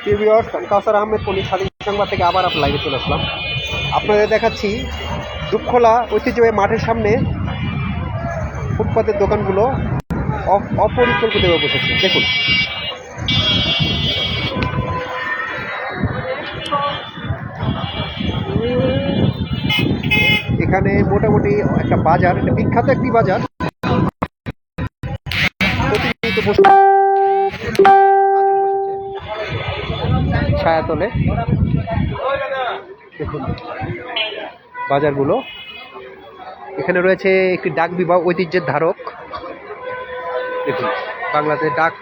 প্রিয় ভিউয়ার্স, আমি কাউসার আহমেদ পল্লী স্বাধীন সংবাদ থেকে আবার আপনার লাইভে চলে আসলাম। আপনাদের দেখাচ্ছি দুপখোলা ঐতিহ্যবাহী মাঠের সামনে ফুটপাতের দোকানগুলো অপরিকল্পিতভাবে বসেছে। দেখুন, এখানে মোটামুটি একটা বাজার, এটা বিখ্যাত একটি বাজার। প্রতিনিয়ত ছায়াতলে দেখুন বাজারগুলো। এখানে রয়েছে একটি ডাক বিভাগ, ঐতিহ্যের ধারক। দেখুন, বাংলাদেশ ডাক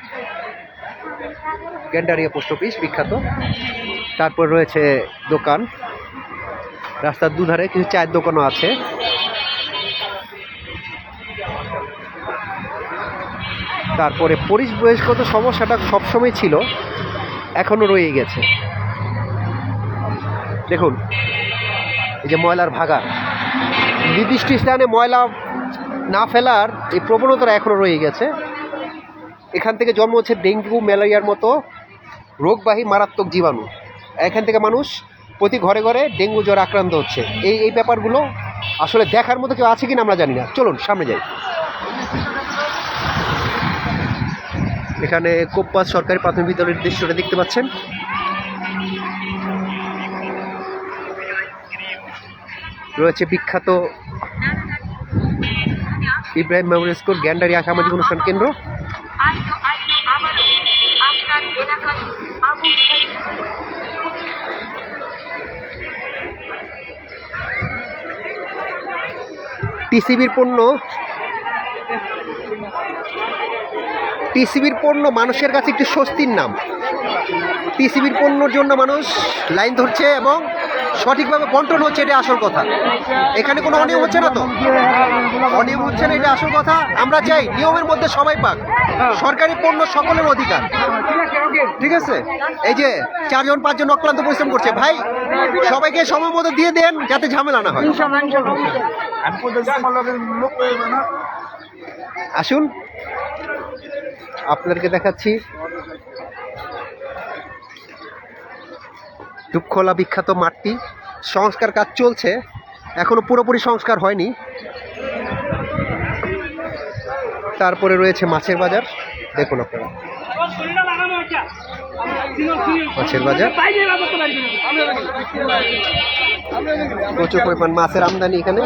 গেন্ডারিয়া পোস্ট অফিস বিখ্যাত। তারপর রয়েছে দোকান, রাস্তার দুধারে কিছু চায়ের দোকানও আছে। তারপরে পরিবেশগত সমস্যাটা সবসময় ছিল, এখনো রয়ে গেছে। দেখুন, এই যে ময়লার ভাগাড়, নির্দিষ্ট স্থানে ময়লা না ফেলার এই প্রবণতা এখনো রয়ে গেছে। এখান থেকে জন্ম হচ্ছে ডেঙ্গু, ম্যালেরিয়ার মতো রোগবাহী মারাত্মক জীবাণু। এখান থেকে মানুষ প্রতি ঘরে ঘরে ডেঙ্গু জ্বর আক্রান্ত হচ্ছে। এই ব্যাপারগুলো আসলে দেখার মতো কেউ আছে কিনা আমরা জানি না। চলুন সামনে যাই। এখানে কোপ্পাস সরকারি প্রাথমিক বিদ্যালয়ের দৃশ্যটা দেখতে পাচ্ছেন। রয়েছে বিখ্যাত ইব্রাহিম মেমোরিয়াল স্কুল, গ্যান্ডারিয়া সামাজিক অনুষ্ঠান কেন্দ্র। টিসিবির পণ্য মানুষের কাছে একটি স্বস্তির নাম। টিসিবির পণ্যর জন্য মানুষ লাইন ধরছে এবং সঠিকভাবে বন্টন হচ্ছে, এটা আসল কথা। এখানে কোনো অনিয়ম হচ্ছে না তো? অনিয়ম হচ্ছে না, এটা আসল কথা। আমরা চাই নিয়মের মধ্যে সবাই পাক। সরকারি পণ্য সকলের অধিকার, ঠিক আছে? এই যে 4 জন 5 জন অক্লান্ত পরিশ্রম করছে, ভাই সবাইকে সময় মতো দিয়ে দেন যাতে ঝামেলা না হয়। আসুন আপনাদেরকে দেখাচ্ছি দুপখোলা বিখ্যাত মাঠটি। সংস্কার কাজ চলছে, এখনো পুরোপুরি সংস্কার হয়নি। তারপরে রয়েছে মাছের বাজার। দেখুন আপনারা মাছের বাজার, প্রচুর পরিমাণ মাছের আমদানি এখানে।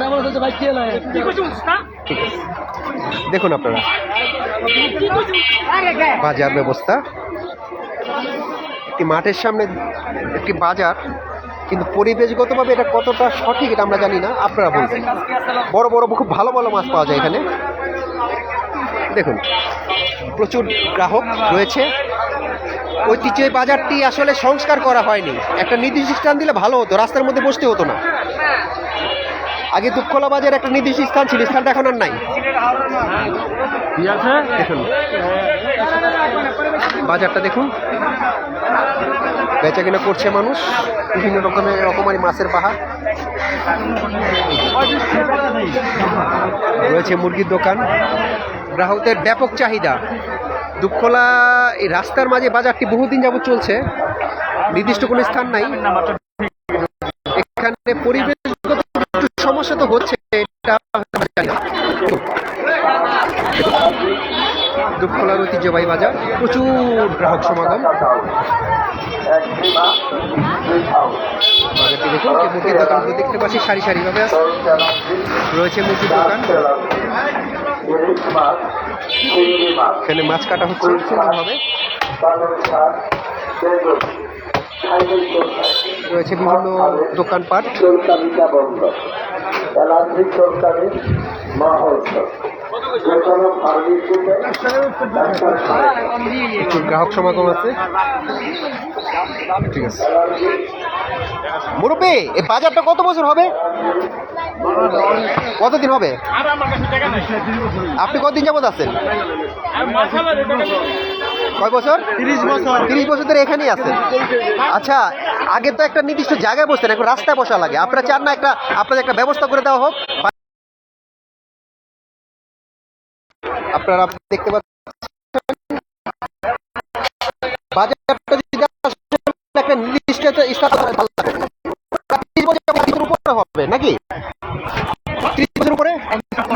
ঠিক আছে, দেখুন আপনারা বাজার ব্যবস্থা। একটি মাঠের সামনে একটি বাজার, কিন্তু পরিবেশগতভাবে এটা কতটা সঠিক এটা আমরা জানি না, আপনারা বলবেন। বড় বড় খুব ভালো ভালো মাছ পাওয়া যায় এখানে। দেখুন, প্রচুর গ্রাহক রয়েছে। ঐতিহ্যই বাজারটি আসলে সংস্কার করা হয়নি। একটা নির্দিষ্ট স্থান দিলে ভালো হতো, রাস্তার মধ্যে বসতে হতো না। আগে দুপখোলা বাজার একটা নির্দিষ্ট স্থান ছিল, স্থানটা এখন আর নাই। দেখুন বাজারটা দেখুন, বেচা কিনা করছে মানুষ। বিভিন্ন রকমারি মাছের বাহার রয়েছে, মুরগির দোকান। গ্রাহকদের ব্যাপক চাহিদা। দুপখোলা এই রাস্তার মাঝে বাজারটি বহুদিন যাবত চলছে, নির্দিষ্ট কোনো স্থান নাই। এখানে পরিবেশগত সমস্যা তো হচ্ছে, এটা দুপখোলার ঐতিহ্যবাহী বাজার, প্রচুর গ্রাহক সমাগম। বাজারটি দেখুন, মুরগির দোকানগুলো দেখতে পাচ্ছি সারি সারিভাবে আছে। রয়েছে মুরগির দোকান, এখানে মাছ কাটা হচ্ছে সুন্দরভাবে। রয়েছে বিভিন্ন দোকানপাট। প্রচুর গ্রাহক সমাগম আছে। ঠিক আছে মুরব্বী, এই বাজারটা কত বছর হবে? কতদিন হবে? আপনি কতদিন যাবত আছেন? কয় বছর? 30 বছর। 30 বছর ধরে এখানেই আছেন। আচ্ছা, আগে তো একটা নির্দিষ্ট জায়গায় বসতেন, এখন রাস্তায় বসা লাগে। আপনারা চান না একটা আপনাদের একটা ব্যবস্থা করে দেওয়া হোক? আপনারা দেখতে পাচ্ছেন বাজারটা যদি স্থান উপরে হবে নাকি 30 বছর উপরে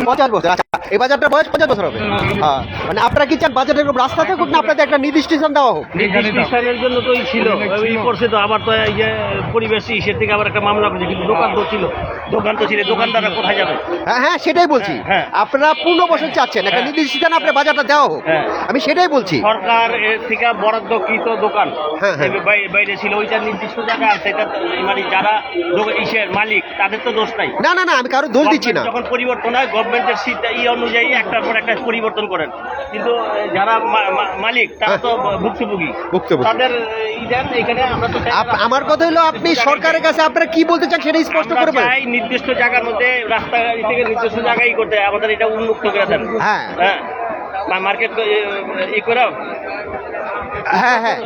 50 বছর। আচ্ছা, এই বাজারটার বয়স 50 বছর হবে। মানে আপনারা কি চান বাজারটা এরকম রাস্তা থাকুক না আপনাদের একটা নির্দিষ্ট স্থান দেওয়া হোক? নির্দিষ্ট স্থানের জন্য তো ছিল ওই করছে তো, আবার তো এই যে পরিবেশ ইসের থেকে আবার একটা মামলা করেছে, কিন্তু দোকান তো ছিল দোকানদাররা কোথায় যাবে? হ্যাঁ হ্যাঁ, সেটাই বলছি। হ্যাঁ। আপনারা পূর্ণ বছর চাচ্ছেন একটা নির্দিষ্ট স্থানে আপনার বাজারটা দেওয়া হোক। হ্যাঁ। আমি সেটাই বলছি। সরকার এর থেকে বরাদ্দকৃত দোকান হ্যাঁ, হ্যাঁ। বাইরে ছিল, ওইটার নির্দিষ্ট জায়গা আছে, এটা মানে যারা ইসের মালিক তাদের তো দোষ নাই। না না না, আমি কারো দোষ দিচ্ছি না। যখন পরিবর্তন হয় গভর্নমেন্টের অনুযায়ী একটার পর একটা পরিবর্তন করেন, কিন্তু যারা মালিক তারা তো ভুক্তভোগী, তাদের এখানে আমরা তো আমার কথা হলো আপনি সরকারের কাছে আপনারা কি বলতে চান সেটা স্পষ্ট করে বলেন। চাই নির্দিষ্ট জায়গার মধ্যে রাস্তা থেকে নির্দিষ্ট জায়গায় করতে আমাদের এটা উন্মুক্ত করে দেন। হ্যাঁ হ্যাঁ, মার্কেট ই করে। হ্যাঁ হ্যাঁ,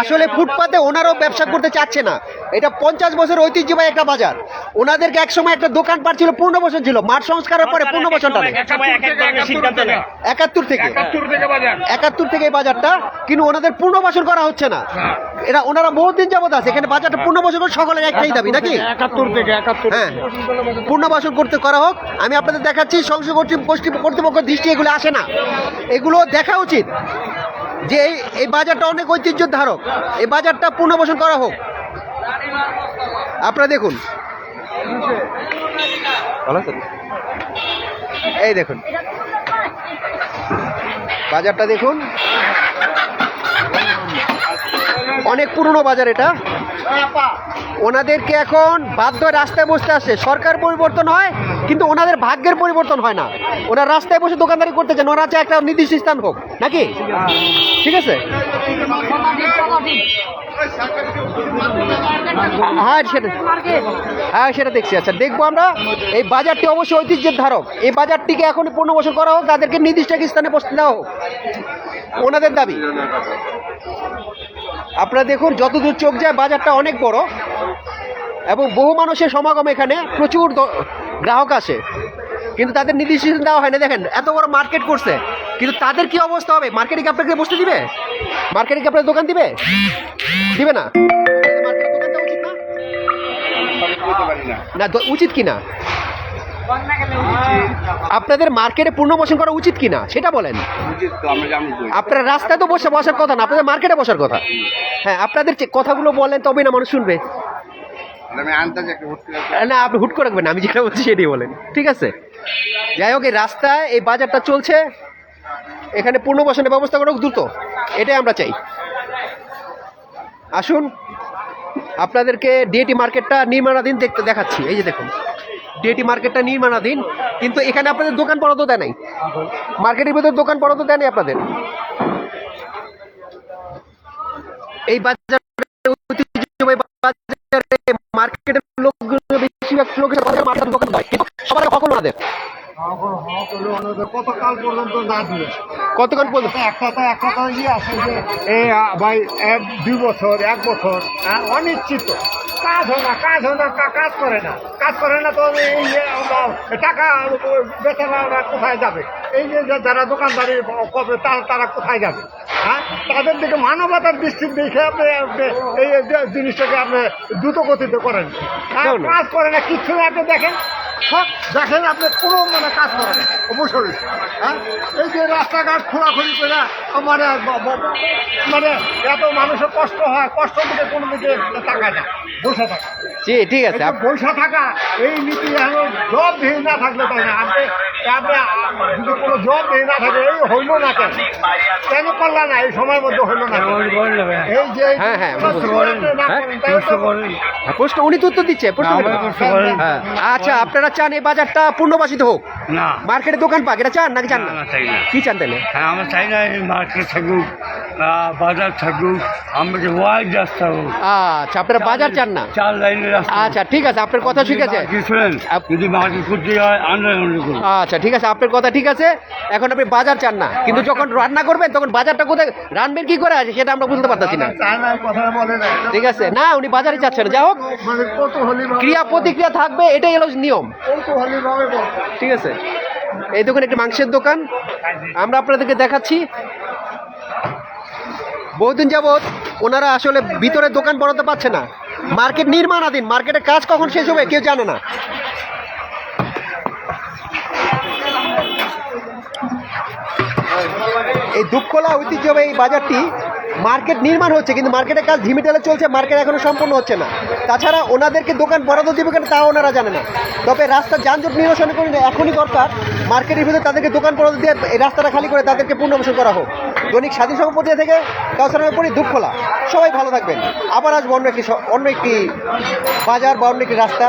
আসলে ফুটপাতে ওনারাও ব্যবসা করতে চাচ্ছে না। এটা 50 বছর ঐতিহ্যবাহী একটা বাজার। ওনাদেরকে একসময় একটা দোকান পাট ছিল, পূর্ণ বছর ছিল, মাঠ সংস্কারের পরে পূর্ণ বছরটা নেই 71 থেকে এই বাজারটা, কিন্তু ওনাদের পূর্ণ বছর করা হচ্ছে না। এরা ওনারা বহুদিন যাবত আছে এখানে, বাজারটা পূর্ণ বছর করে সকলের একটাই দাবি নাকি 71 থেকে 71। হ্যাঁ, পূর্ণ বছর করতে করা হোক। আমি আপনাদের দেখাচ্ছি সংসদ কর্তৃপক্ষ দৃষ্টি এগুলো আসে না, এগুলো দেখা উচিত যে এই বাজারটা অনেক ঐতিহ্যের ধারক, এই বাজারটা পুনর্বাসন করা হোক। আপনারা দেখুন, এই দেখুন বাজারটা দেখুন, অনেক পুরনো বাজার এটা। ওনাদেরকে এখন বাধ্য রাস্তায় বসতে আসছে। সরকার পরিবর্তন হয় কিন্তু ওনাদের ভাগ্যের পরিবর্তন হয় না। ওরা রাস্তায় বসে দোকানদারি করতে চান, ওরা চায় একটা নির্দিষ্ট স্থান হোক নাকি? ঠিক আছে, হ্যাঁ সেটা দেখছি। আচ্ছা, দেখবো আমরা। এই বাজারটি অবশ্যই ঐতিহ্যের ধারক, এই বাজারটিকে এখন পুনর্বাসন করা হোক, তাদেরকে নির্দিষ্ট এক স্থানে বসতে দেওয়া হোক, ওনাদের দাবি। আপনারা দেখুন, যতদূর চোখ যায় বাজারটা অনেক বড় এবং বহু মানুষের সমাগম, এখানে প্রচুর গ্রাহক আসে, কিন্তু তাদের নির্দিষ্ট দেওয়া হয় না। দেখেন এত বড় মার্কেট করছে, কিন্তু তাদের কি অবস্থা হবে? মার্কেটে কি আপনাকে বসতে দিবে? মার্কেটে কি আপনার দোকান দিবে? দিবে না। না, উচিত কিনা আপনাদের মার্কেটে পুনর্বাসন করা উচিত কিনা সেটা বলেন। আপনার রাস্তায় তো বসার কথা না, আপনাদের মার্কেটে বসার কথা। হ্যাঁ, আপনাদের কথাগুলো বলেন তবেই না মানুষ শুনবে। না, আপনি হুট করে রাখবেন, আমি যেটা বলছি সেটাই বলেন, ঠিক আছে? যাই হোক, এই রাস্তায় এই বাজারটা চলছে, এখানে পুনর্বাসনের ব্যবস্থা করা দ্রুত, এটাই আমরা চাই। আসুন আপনাদেরকে ডিএটি মার্কেটটা নির্মাণাধীন দেখাচ্ছি। এই যে দেখুন, ডিএটি মার্কেটটা নির্মাণাধীন, কিন্তু এখানে আপনাদের দোকান বরাদ্দ দেয় নাই। মার্কেটের ভিতরে দোকান বরাদ্দ দেয় নাই আপনাদের। এই বাজার মার্কেটের লোকগুলো বেশিরভাগ লোকের দোকান হয়, সবার কখনো আমাদের কতকাল পর্যন্ত না দিয়ে কতক্ষণ পর্যন্ত একটা তো ইয়ে আছে যে এই ভাই 2 বছর 1 বছর অনিশ্চিত কাজ হয় না, কাজ করে না তো এই টাকা বেচারা কোথায় যাবে? এই যে যারা দোকানদারি করবে তারা কোথায় যাবে? হ্যাঁ, তাদের দিকে মানবতার দৃষ্টি দেখে আপনি এই জিনিসটাকে আপনি দ্রুত গতিতে করেন। কাজ করে না, কিচ্ছু না। আপনি দেখেন আপনি কোনো কাজ করেন না অবসরে। হ্যাঁ, এই যে রাস্তাঘাট খোলাখুলি করে এত মানুষের কষ্ট হয়, কষ্ট দিকে কোনো দিকে তাকায় না, বসে থাকে। জি, ঠিক আছে, বসে থাকা এই নীতি জব দিয়ে না থাকলে তাই না। আপনি যদি কোনো জব দিয়ে না থাকে, এই হইল না কেন করলা না? এই সময়ের মধ্যে হইল না। এই যে প্রশ্ন উনি তো উত্তর দিচ্ছে। আচ্ছা, আপনারা চান এই বাজারটা পুনর্বাসিত হোক, না মার্কেটে দোকান পাক, এটা চান নাকি চান না? কি চান তাহলে? হ্যাঁ, আমরা চাই না এই মার্কেট থাকুক, বাজার থাকুক, আমাকে ওয়াইড রাস্তা হোক। আচ্ছা, আপনারা বাজার চান না? 4 লাইনের রাস্তা। আচ্ছা, ঠিক আছে, আপনার কথা ঠিক আছে। যদি মার্কেট করতে হয় আন্দোলন করুন। আচ্ছা, ঠিক আছে, আপনার কথা ঠিক আছে। এখন আপনি বাজার চান না, কিন্তু যখন রান্না করবেন তখন বাজারটা কোথায় রানবেন, কি করে আছে সেটা আমরা বুঝতে পারতেছি না। ঠিক আছে, না উনি বাজারে চাচ্ছেন। যা হোক, ক্রিয়া প্রতিক্রিয়া থাকবে, এটাই হলো নিয়ম। ঠিক আছে, এই দোকান একটি মাংসের দোকান, আমরা আপনাদেরকে দেখাচ্ছি। বহুদিন যাবত ওনারা আসলে ভিতরে দোকান বড়াতে পারছে না। মার্কেট নির্মাণাধীন, মার্কেটের কাজ কখন শেষ হবে কেউ জানে না। এই দুপকলা ঐতিহ্যবাহী এই বাজারটি মার্কেট নির্মাণ হচ্ছে, কিন্তু মার্কেটের কাজ ঝিমিটালে চলছে, মার্কেট এখনো সম্পূর্ণ হচ্ছে না। তাছাড়া ওনাদেরকে দোকান বরাদ্দ দিবে কেন তাও ওনারা জানে না। তবে রাস্তার যানজট নিরসন করে এখনই দরকার, মার্কেটের ভিতরে তাদেরকে দোকান বরাদ্দ দিয়ে এই রাস্তাটা খালি করে তাদেরকে পুনর্বাসন করা হোক। দৈনিক স্বাধীন সংবাদ থেকে কাউসার নামে পড়ি, দুপকলা। সবাই ভালো থাকবেন। আবার আসবো অন্য একটি বাজার বা অন্য একটি রাস্তা।